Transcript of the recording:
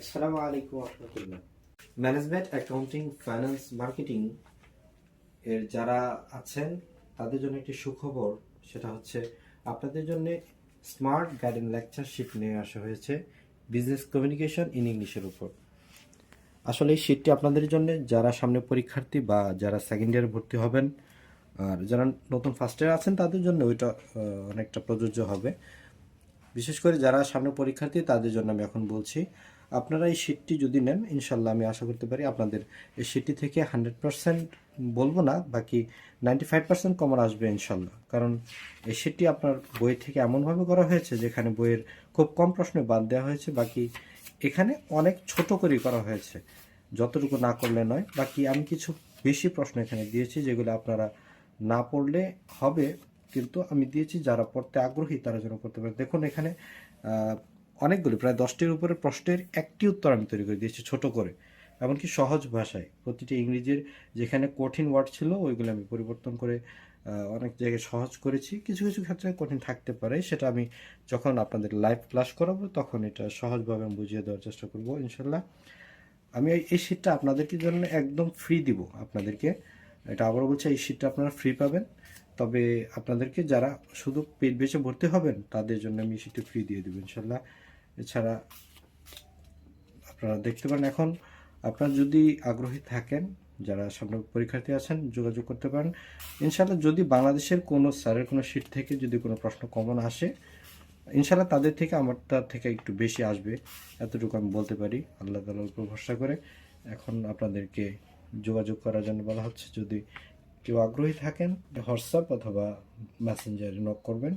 আসসালামু আলাইকুম রহমতুল্লাহ। Management, accounting, finance, marketing এর যারা আছেন তাদের জন্য একটি সুখবর। সেটা হচ্ছে আপনাদের জন্য স্মার্ট গাইডেন লেকচার শিট নিয়ে আসা হয়েছে বিজনেস কমিউনিকেশন ইন ইংলিশের উপর। আসলে এই শিটটি আপনাদের জন্য যারা সামনে পরীক্ষার্থী বা যারা সেকেন্ড ইয়ারে ভর্তি হবেন আর যারা নতুন ফার্স্ট ইয়ার আছেন তাদের জন্য ওইটা অনেকটা প্রযোজ্য হবে। বিশেষ করে যারা সামনে পরীক্ষার্থী তাদের জন্য আমি এখন বলছি, আপনারা এই শিটটি যদি নেন ইনশাল্লাহ আমি আশা করতে পারি আপনাদের এই শিটটি থেকে 100% বলবো না, বাকি 95% কমন আসবে ইনশাল্লাহ। কারণ এই শিটটি আপনার বই থেকে এমনভাবে করা হয়েছে যেখানে বইয়ের খুব কম প্রশ্ন বাদ দেওয়া হয়েছে, বাকি এখানে অনেক ছোট করে করা হয়েছে, যতটুকু না করলে নয়। বাকি আমি কিছু বেশি প্রশ্ন এখানে দিয়েছি যেগুলো আপনারা না পড়লে হবে, কিন্তু আমি দিয়েছি যারা পড়তে আগ্রহী তারা যেন পড়তে পারে। দেখুন এখানে অনেকগুলি প্রায় 10টির উপরে প্রশ্নের একটি উত্তর আমি তৈরি করে দিয়েছি ছোট করে, এমনকি সহজ ভাষায়। প্রতিটি ইংরেজির যেখানে কঠিন ওয়ার্ড ছিল ওইগুলো আমি পরিবর্তন করে অনেক জায়গায় সহজ করেছি। কিছু কিছু ক্ষেত্রে কঠিন থাকতে পারে, সেটা আমি যখন আপনাদের লাইভ ক্লাস করাবো তখন এটা সহজভাবে আমি বুঝিয়ে দেওয়ার চেষ্টা করবো ইনশাল্লাহ। আমি এই শীটটা আপনাদেরকে জন্য একদম ফ্রি দিব আপনাদেরকে। এটা আবারও বলছি, এই শীটটা আপনারা ফ্রি পাবেন। তবে আপনাদেরকে যারা শুধু পেট বেচে ভর্তি হবেন তাদের জন্য আমি শীটটা ফ্রি দিয়ে দেবো ইনশাল্লাহ। এছাড়া আপনারা দেখতে পারেন, এখন আপনারা যদি আগ্রহী থাকেন, যারা সামনে পরীক্ষার্থী আছেন যোগাযোগ করতে পারেন ইনশাল্লাহ। যদি বাংলাদেশের কোনো স্যারের কোনো শীট থেকে যদি কোনো প্রশ্ন কমন আসে ইনশাল্লাহ তাদের থেকে আমার তার থেকে একটু বেশি আসবে, এতটুকু আমি বলতে পারি আল্লাহ তাআলার উপর ভরসা করে। এখন আপনাদেরকে যোগাযোগ করার জন্য বলা হচ্ছে, যদি কেউ আগ্রহী থাকেন হোয়াটসঅ্যাপ অথবা মেসেঞ্জারে নক করবেন।